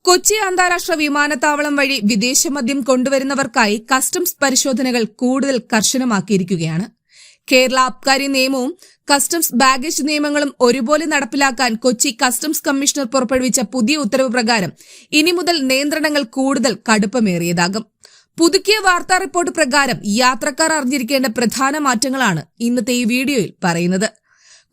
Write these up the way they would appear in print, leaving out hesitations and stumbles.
കൊച്ചി അന്താരാഷ്ട്ര വിമാനത്താവളം വഴി വിദേശമദ്യം കൊണ്ടുവരുന്നവർക്കായി കസ്റ്റംസ് പരിശോധനകൾ കൂടുതൽ കർശനമാക്കിയിരിക്കുകയാണ്. കേരള അബ്കാരി നിയമവും കസ്റ്റംസ് ബാഗേജ് നിയമങ്ങളും ഒരുപോലെ നടപ്പിലാക്കാൻ കൊച്ചി കസ്റ്റംസ് കമ്മീഷണർ പുറപ്പെടുവിച്ച പുതിയ ഉത്തരവ് പ്രകാരം ഇനി മുതൽ നിയന്ത്രണങ്ങൾ കൂടുതൽ കടുപ്പമേറിയതാകും. പുതുക്കിയ വാർത്താ റിപ്പോർട്ട് പ്രകാരം യാത്രക്കാർ അറിഞ്ഞിരിക്കേണ്ട പ്രധാന മാറ്റങ്ങളാണ് ഇന്നത്തെ ഈ വീഡിയോയിൽ പറയുന്നത്.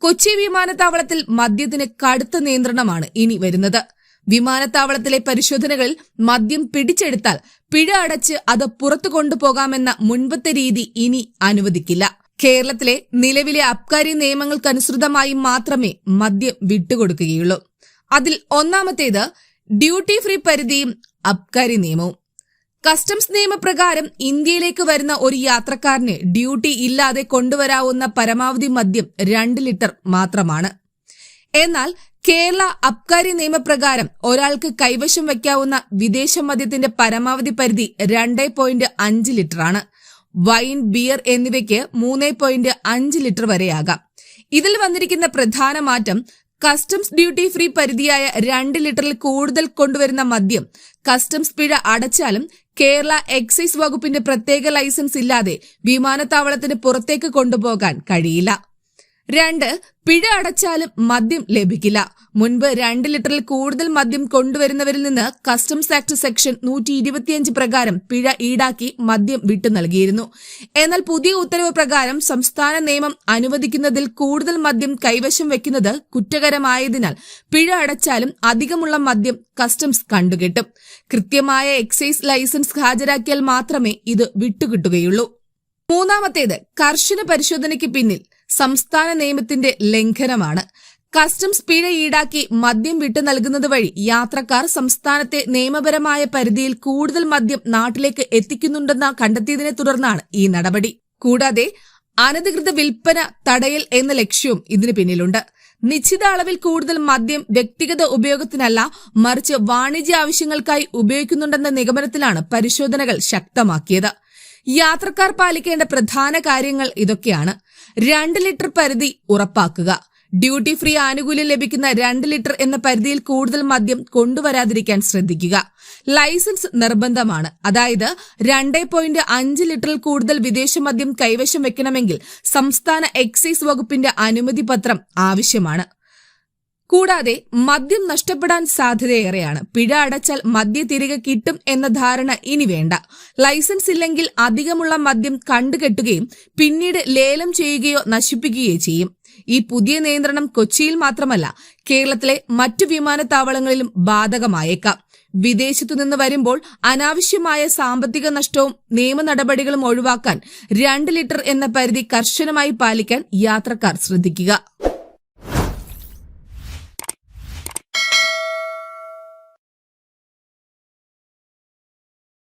കൊച്ചി വിമാനത്താവളത്തിൽ മദ്യത്തിന് കടുത്ത നിയന്ത്രണമാണ് ഇനി വരുന്നത്. വിമാനത്താവളത്തിലെ പരിശോധനകളിൽ മദ്യം പിടിച്ചെടുത്താൽ പിഴ അടച്ച് അത് പുറത്തു കൊണ്ടുപോകാമെന്ന മുൻപത്തെ രീതി ഇനി അനുവദിക്കില്ല. കേരളത്തിലെ നിലവിലെ അബ്കാരി നിയമങ്ങൾക്കനുസൃതമായി മാത്രമേ മദ്യം വിട്ടുകൊടുക്കുകയുള്ളൂ. അതിൽ ഒന്നാമത്തേത് ഡ്യൂട്ടി ഫ്രീ പരിധിയും അബ്കാരി നിയമവും. കസ്റ്റംസ് നിയമപ്രകാരം ഇന്ത്യയിലേക്ക് വരുന്ന ഒരു യാത്രക്കാരന് ഡ്യൂട്ടി ഇല്ലാതെ കൊണ്ടുവരാവുന്ന പരമാവധി മദ്യം 2 ലിറ്റർ മാത്രമാണ്. എന്നാൽ കേരള അബ്കാരി നിയമപ്രകാരം ഒരാൾക്ക് കൈവശം വയ്ക്കാവുന്ന വിദേശ മദ്യത്തിന്റെ പരമാവധി പരിധി 2.5 ലിറ്ററാണ്. വൈൻ, ബിയർ എന്നിവയ്ക്ക് 3.5 ലിറ്റർ വരെയാകാം. ഇതിൽ വന്നിരിക്കുന്ന പ്രധാന മാറ്റം കസ്റ്റംസ് ഡ്യൂട്ടി ഫ്രീ പരിധിയായ 2 ലിറ്ററിൽ കൂടുതൽ കൊണ്ടുവരുന്ന മദ്യം കസ്റ്റംസ് പിഴ അടച്ചാലും കേരള എക്സൈസ് വകുപ്പിന്റെ പ്രത്യേക ലൈസൻസ് ഇല്ലാതെ വിമാനത്താവളത്തിന് പുറത്തേക്ക് കൊണ്ടുപോകാൻ കഴിയില്ല. 2. പിഴ അടച്ചാലും മദ്യം ലഭിക്കില്ല. മുൻപ് 2 ലിറ്ററിൽ കൂടുതൽ മദ്യം കൊണ്ടുവരുന്നവരിൽ നിന്ന് കസ്റ്റംസ് ആക്ട് സെക്ഷൻ 125 പ്രകാരം പിഴ ഈടാക്കി മദ്യം വിട്ടു നൽകിയിരുന്നു. എന്നാൽ പുതിയ ഉത്തരവ് പ്രകാരം സംസ്ഥാന നിയമം അനുവദിക്കുന്നതിൽ കൂടുതൽ മദ്യം കൈവശം വയ്ക്കുന്നത് കുറ്റകരമായതിനാൽ പിഴ അടച്ചാലും അധികമുള്ള മദ്യം കസ്റ്റംസ് കണ്ടുകെട്ടും. കൃത്യമായ എക്സൈസ് ലൈസൻസ് ഹാജരാക്കിയാൽ മാത്രമേ ഇത് വിട്ടുകിട്ടുകയുള്ളൂ. മൂന്നാമത്തേത് കർശന പരിശോധനയ്ക്ക് പിന്നിൽ സംസ്ഥാന നിയമത്തിന്റെ ലംഘനമാണ്. കസ്റ്റംസ് പിഴ ഈടാക്കി മദ്യം വിട്ടു നൽകുന്നത് വഴി യാത്രക്കാർ സംസ്ഥാനത്തെ നിയമപരമായ പരിധിയിൽ കൂടുതൽ മദ്യം നാട്ടിലേക്ക് എത്തിക്കുന്നുണ്ടെന്ന് കണ്ടെത്തിയതിനെ തുടർന്നാണ് ഈ നടപടി. കൂടാതെ അനധികൃത വിൽപ്പന തടയൽ എന്ന ലക്ഷ്യവും ഇതിന് പിന്നിലുണ്ട്. നിശ്ചിത അളവിൽ കൂടുതൽ മദ്യം വ്യക്തിഗത ഉപയോഗത്തിനല്ല മറിച്ച് വാണിജ്യ ആവശ്യങ്ങൾക്കായി ഉപയോഗിക്കുന്നുണ്ടെന്ന നിഗമനത്തിലാണ് പരിശോധനകൾ ശക്തമാക്കിയത്. യാത്രക്കാർ പാലിക്കേണ്ട പ്രധാന കാര്യങ്ങൾ ഇതൊക്കെയാണ്. 2 ലിറ്റർ പരിധി ഉറപ്പാക്കുക. ഡ്യൂട്ടി ഫ്രീ ആനുകൂല്യം ലഭിക്കുന്ന 2 ലിറ്റർ എന്ന പരിധിയിൽ കൂടുതൽ മദ്യം കൊണ്ടുവരാതിരിക്കാൻ ശ്രദ്ധിക്കുക. ലൈസൻസ് നിർബന്ധമാണ്. അതായത് 2.5 ലിറ്ററിൽ കൂടുതൽ വിദേശ മദ്യം കൈവശം വെക്കണമെങ്കിൽ സംസ്ഥാന എക്സൈസ് വകുപ്പിന്റെ അനുമതി പത്രം ആവശ്യമാണ്. കൂടാതെ മദ്യം നഷ്ടപ്പെടാൻ സാധ്യതയേറെയാണ്. പിഴ അടച്ചാൽ മദ്യം തിരികെ കിട്ടും എന്ന ധാരണ ഇനി വേണ്ട. ലൈസൻസ് ഇല്ലെങ്കിൽ അധികമുള്ള മദ്യം കണ്ടുകെട്ടുകയും പിന്നീട് ലേലം ചെയ്യുകയോ നശിപ്പിക്കുകയോ ചെയ്യും. ഈ പുതിയ നിയന്ത്രണം കൊച്ചിയിൽ മാത്രമല്ല കേരളത്തിലെ മറ്റു വിമാനത്താവളങ്ങളിലും ബാധകമായേക്കാം. വിദേശത്തുനിന്ന് വരുമ്പോൾ അനാവശ്യമായ സാമ്പത്തിക നഷ്ടവും നിയമ നടപടികളും ഒഴിവാക്കാൻ 2 ലിറ്റർ എന്ന പരിധി കർശനമായി പാലിക്കാൻ യാത്രക്കാർ ശ്രദ്ധിക്കുക.